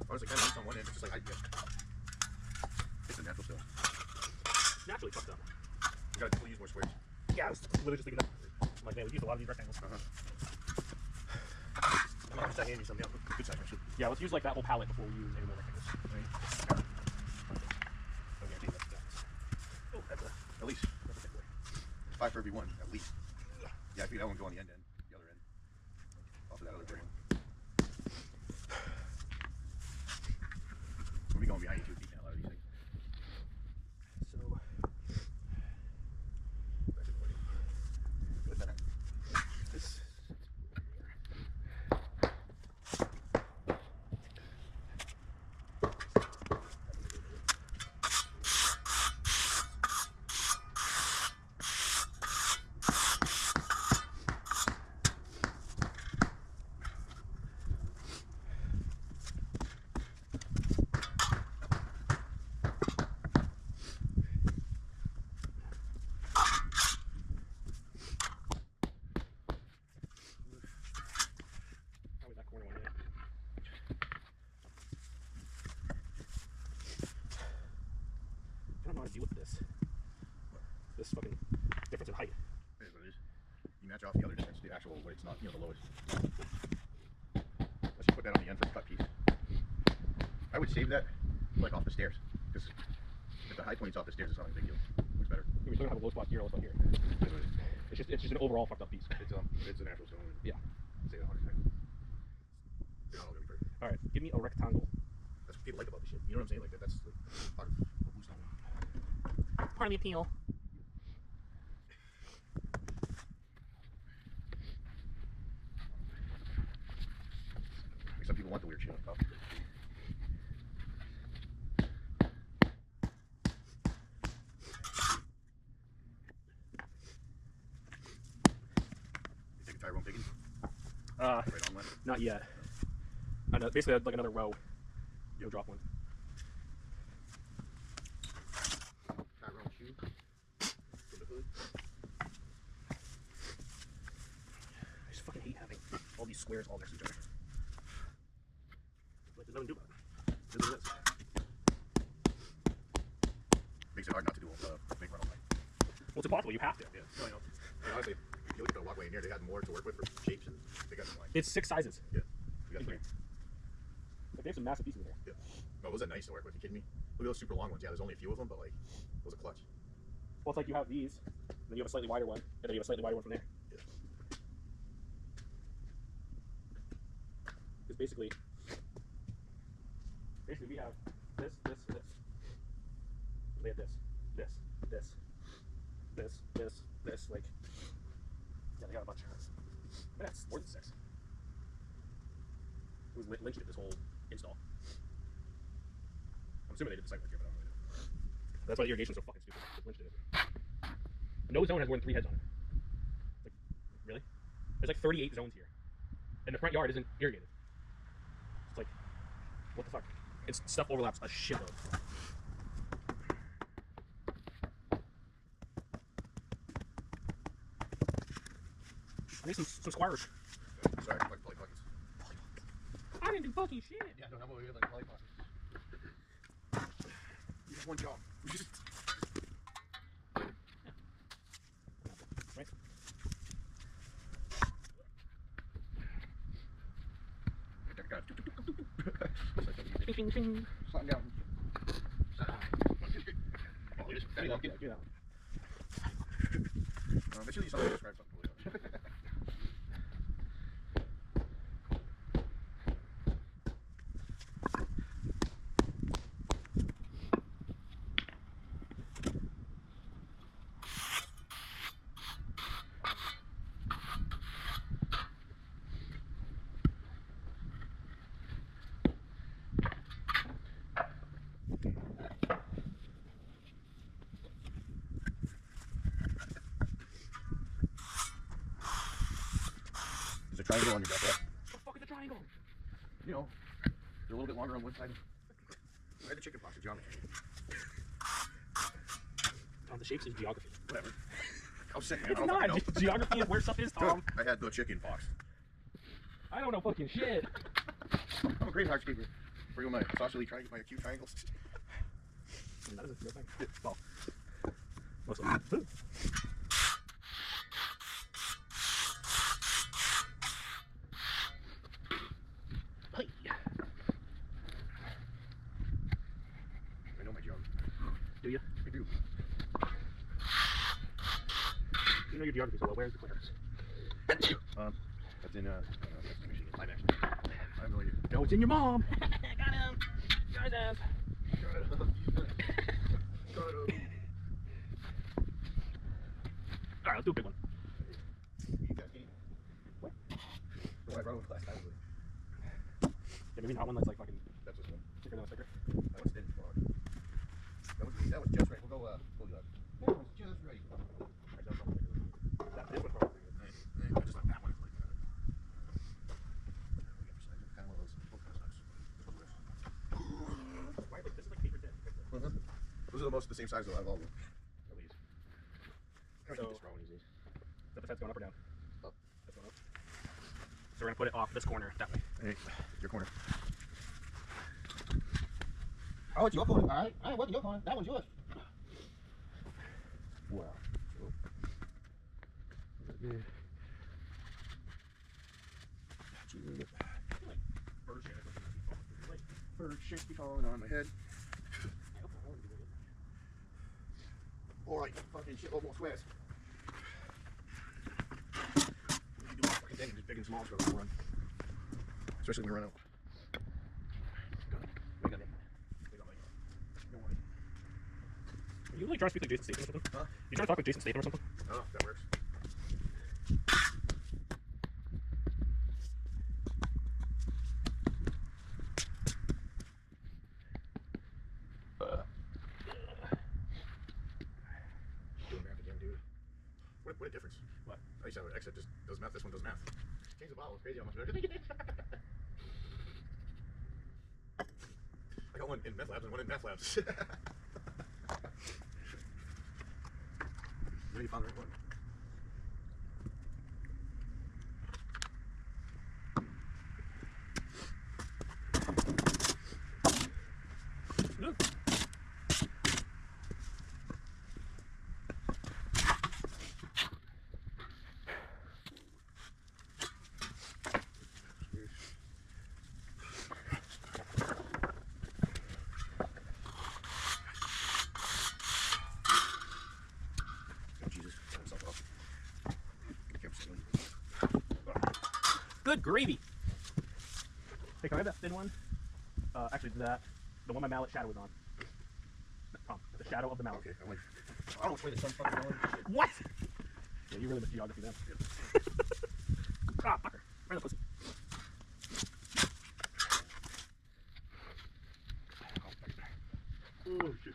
Honestly, kind of loose on one end. It's just like, it's a natural stone. It's naturally fucked up. You gotta use more squares. Yeah, I was literally just thinking that. I'm like, man, we used a lot of these rectangles. I'm gonna hand you some, yeah. Good size, actually. Yeah, let's use like that whole palette before we use any more rectangles. Right? I guarantee that's that. Oh, that's a At least. that's a thick boy. 5 for every one, at least. Yeah, I figured that one go on the end, the other end. Also that other big one. We'll be going behind you too, beating the hell out of these things. So, That's it for you. Good then. this. Probably that corner one, yeah. I don't know how to deal with this. This fucking difference in height. It is what it is. You match off the other difference, the actual way it's not, the lowest. Let's just put that on the end for the cut piece. I would save that like off the stairs, because if the high point's off the stairs, it's not a big deal. Looks better. We're still gonna have a low spot here, a low spot here. It's just an overall fucked up piece. It's a natural stone. Yeah. Say that 100 times. They're not all gonna be perfect. All right, give me a rectangle. That's what people like about this shit. You know what I'm saying? Like that's like part of bluestone. Part of the appeal. Like some people want the weird shit on top. You take a Tyrone Piggins? Right on line. Not yet. I know, basically like another row. No drop one. Tyrone shoe. For the hood. I just fucking hate having all these squares all next to each other. Like there's nothing to do about it. It is what it is. Makes it hard not to do make run all night. Well, Well, it's impossible. You have to. Yeah, no, I know. And honestly, if you look at the walkway in here, they had more to work with for shapes, and they got some like. It's 6 sizes. Yeah, we got 3. Like, they have some massive pieces in there. Yeah. No, those are nice to work with. You kidding me? Look at those super long ones. Yeah, there's only a few of them, but like, those are clutch. Well, it's like you have these, then you have a slightly wider one, and then you have a slightly wider one from there. Yeah. It's basically we have this, this, this. They have this, like, yeah, they got a bunch. But that's more than 6. It was Lynch did this whole install. I'm assuming they did the site work here, but I don't really know. That's why the irrigation was so fucking stupid. Lynch did it. No zone has more than 3 heads on it. Like, really? There's like 38 zones here. And the front yard isn't irrigated. It's like, what the fuck? It's stuff overlaps a shitload. I need some squires. Sorry, like poly pockets. I didn't do fucking shit. Yeah, no, I'm over here like poly pockets. You have one job. Right? Slide down. Oh, just Do that. Do that. Make sure you subscribe something. There's a triangle on your back. What the fuck is the triangle? You know, they're a little bit longer on one side. I had the chicken pox of geometry. Tom, the shapes is geography. Whatever. I'm saying, It's not. Geography is where stuff is, Tom. I had the chicken pox. I don't know fucking shit. I'm a great hardscaper. Bring on my socially triangle, my acute triangles. That is a real thing. Well, what's up? I know my geography. Do you? I do. You know your geography so well. Where's the clearance? That's in that's in Michigan. I'm actually. I have no idea. No, it's in your mom. Got him. Got his ass. Alright, let's do a big one. What? The one I brought over last time. Yeah, maybe not one that's like fucking That's this one. thicker than a sticker. That one's thin. That was just right. We'll go do that. That one's just right. This one's probably Just like that one. Like that. Kind of one of those. Both kind of nice. why, like, this is like paper thin. Those are the same size though out of all of them. At least. I So- keep this growing easy. Is that the fence going up or down? Up. That's going up. So we're gonna put it off this corner that way. Hey, your corner. Oh, it's your corner. All right. All right, what's your corner? That one's yours. Wow. Bird shit be falling on my head. Alright, fucking shit, almost squares. You do one fucking thing and just big and small go run. Especially when we run out. We got it. Don't worry. Are you like trying to speak like Jason Statham or something? Huh? You trying to talk like Jason Statham or something? Oh, that works. Doing math again, dude. What a difference. What? I used to have an exit just does math, this one does math. Change the bottle, it's crazy how much better. I got one in meth labs and one in math labs. Maybe you found the right one. Good gravy. Hey, can I have that thin one? Actually, the one my mallet shadow was on. Tom, the shadow of the mallet. Okay, I don't know which way the sun's fucking going. What? Yeah, you really missed geography then. Ah, fucker. Where's the pussy? Oh, shit.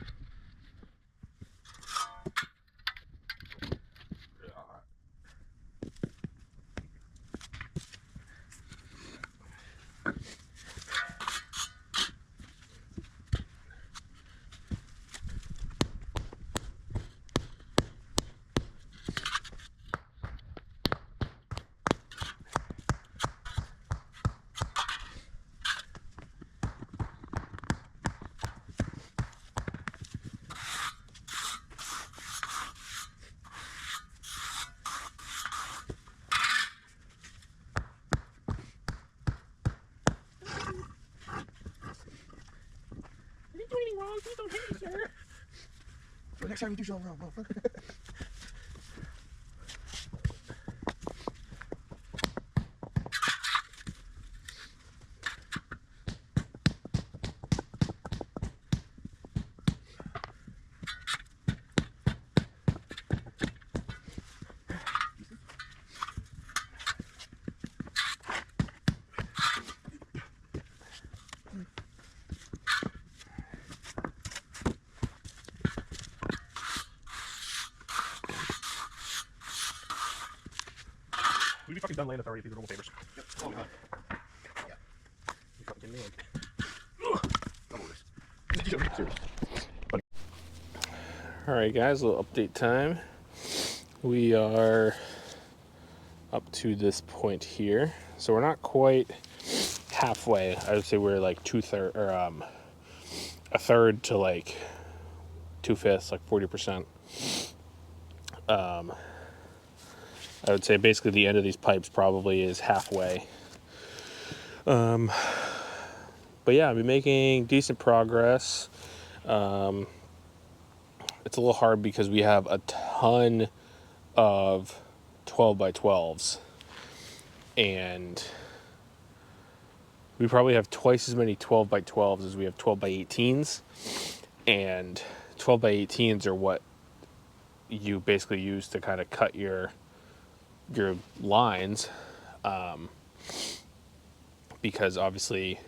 I didn't do anything wrong. Please don't hit me, sir. Well, next time you do something wrong, motherfucker. We'd be fucking done laying this already if these are normal favors. Yep. Oh, God. You fucking kidding me? Double this. Serious. All right, guys, a little update time. We are up to this point here, so we're not quite halfway. I would say we're like a third to like 2/5, like 40%. I would say basically the end of these pipes probably is halfway. But yeah, I've been making decent progress. It's a little hard because we have a ton of 12 by 12s, and we probably have twice as many 12 by 12s as we have 12 by 18s, and 12 by 18s are what you basically use to kind of cut your lines, because obviously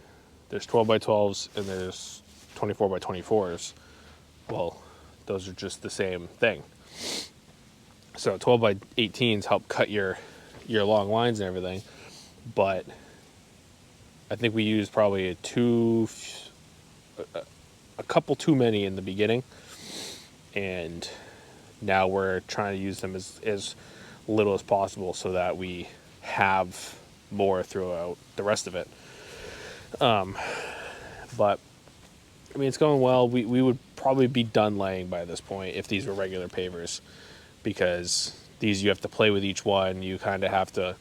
there's 12 by 12s and there's 24 by 24s. Well, those are just the same thing. So 12 by 18s help cut your long lines and everything, but I think we used probably a couple too many in the beginning, and now we're trying to use them as little as possible so that we have more throughout the rest of it. But I mean, it's going well. We would probably be done laying by this point if these were regular pavers, because these you have to play with each one. You kind of have to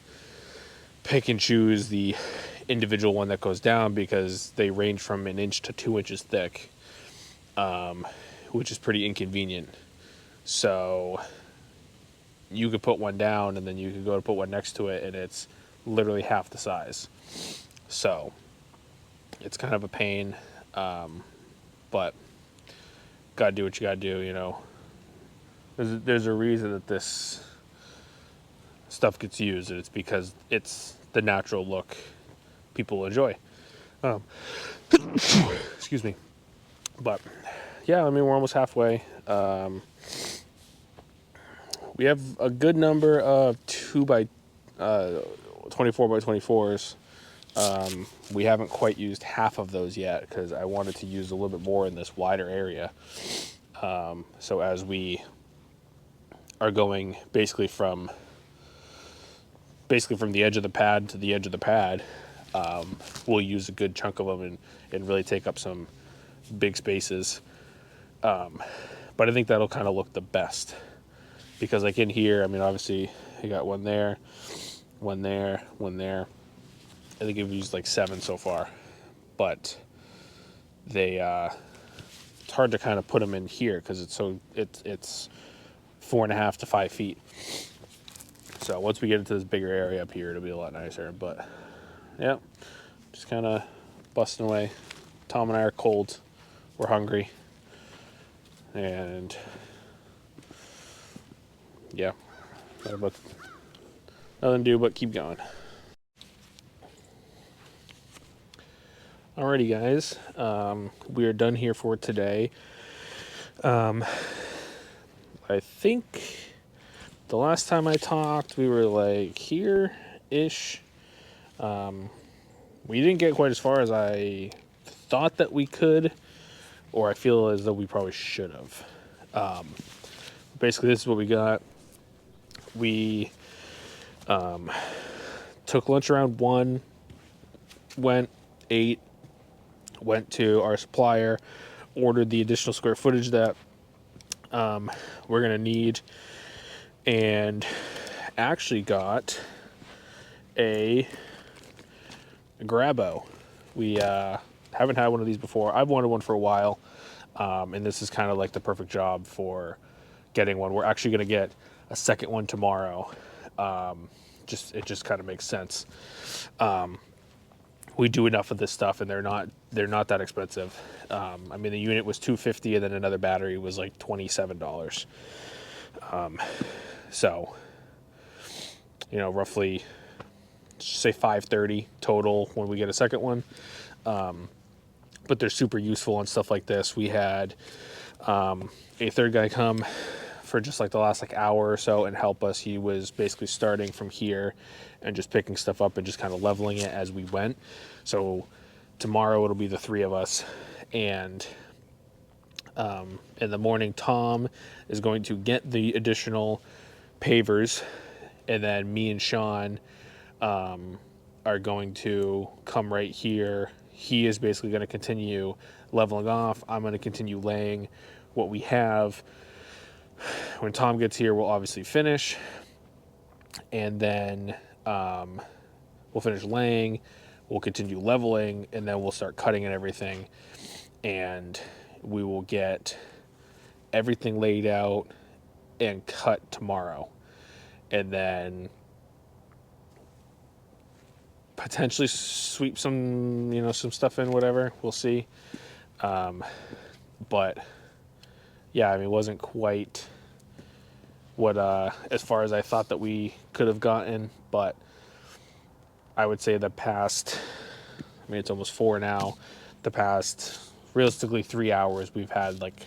pick and choose the individual one that goes down because they range from 1 inch to 2 inches thick, which is pretty inconvenient. So you could put one down and then you could go to put one next to it and it's literally half the size. So it's kind of a pain, but gotta do what you gotta do, you know. There's a reason that this stuff gets used, and it's because it's the natural look people enjoy. Excuse me. But yeah, I mean, we're almost halfway. We have a good number of 24 by 24s. We haven't quite used half of those yet because I wanted to use a little bit more in this wider area. So as we are going basically from the edge of the pad to the edge of the pad, we'll use a good chunk of them and really take up some big spaces. But I think that'll kind of look the best, because like in here, I mean, obviously you got one there, one there, one there. I think we've used like 7 so far, but they it's hard to kind of put them in here because it's 4.5 to 5 feet. So once we get into this bigger area up here, it'll be a lot nicer. But yeah, just kind of busting away. Tom and I are cold. We're hungry. And yeah, nothing to do but keep going. Alrighty, guys. We are done here for today. I think the last time I talked, we were like here-ish. We didn't get quite as far as I thought that we could, or I feel as though we probably should have. Basically, this is what we got. We took lunch around 1, ate, went to our supplier, ordered the additional square footage that we're going to need, and actually got a grabbo. We haven't had one of these before. I've wanted one for a while, and this is kind of like the perfect job for getting one. We're actually going to get a second one tomorrow. It just kind of makes sense. We do enough of this stuff, and they're not that expensive. I mean, the unit was $250, and then another battery was like $27. So, you know, roughly, say $530 total when we get a second one. But they're super useful on stuff like this. We had a third guy come for just like the last like hour or so and help us. He was basically starting from here and just picking stuff up and just kind of leveling it as we went. So tomorrow it'll be the three of us, and in the morning Tom is going to get the additional pavers, and then me and Sean are going to come right here. He is basically going to continue leveling off. I'm going to continue laying what we have. When Tom gets here, we'll obviously finish, and then we'll finish laying, we'll continue leveling, and then we'll start cutting and everything, and we will get everything laid out and cut tomorrow, and then potentially sweep some stuff in, whatever, we'll see. But yeah, I mean, it wasn't quite what as far as I thought that we could have gotten, but I would say the past, I mean, it's almost 4 now, the past realistically 3 hours we've had like,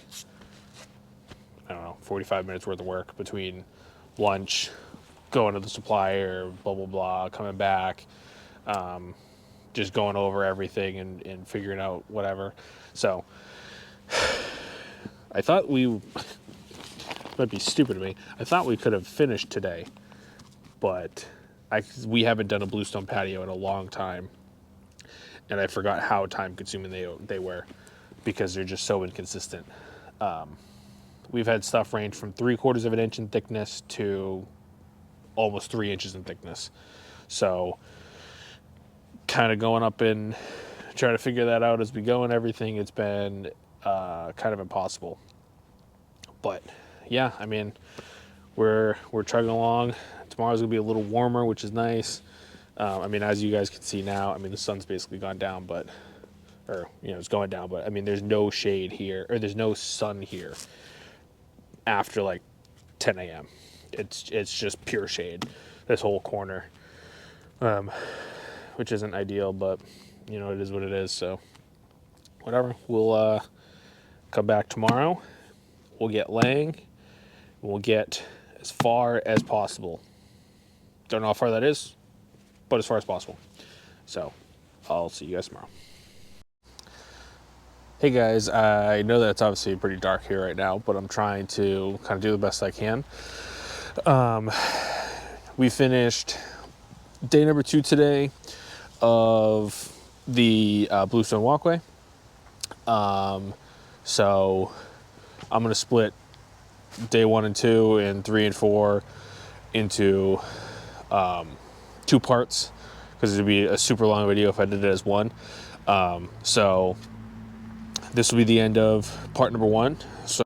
I don't know, 45 minutes worth of work between lunch, going to the supplier, blah blah blah, coming back, just going over everything and figuring out whatever. So I thought might be stupid of me, I thought we could have finished today, but we haven't done a bluestone patio in a long time, and I forgot how time consuming they were, because they're just so inconsistent. We've had stuff range from 3/4 of an inch in thickness to almost 3 inches in thickness. So kind of going up and trying to figure that out as we go and everything, it's been kind of impossible. But yeah, I mean, we're chugging along. Tomorrow's gonna be a little warmer, which is nice. I mean, as you guys can see now, I mean, the sun's basically gone down, it's going down, but I mean, there's no shade here, or there's no sun here after like 10 a.m. It's just pure shade, this whole corner, which isn't ideal, but you know, it is what it is. So whatever, we'll come back tomorrow. We'll get laying. We'll get as far as possible. Don't know how far that is, but as far as possible. So I'll see you guys tomorrow. Hey guys, I know that it's obviously pretty dark here right now, but I'm trying to kind of do the best I can. We finished day number 2 today of the bluestone walkway. So I'm going to split day 1 and 2 and 3 and 4 into 2 parts, because it would be a super long video if I did it as one. So this will be the end of part number 1. So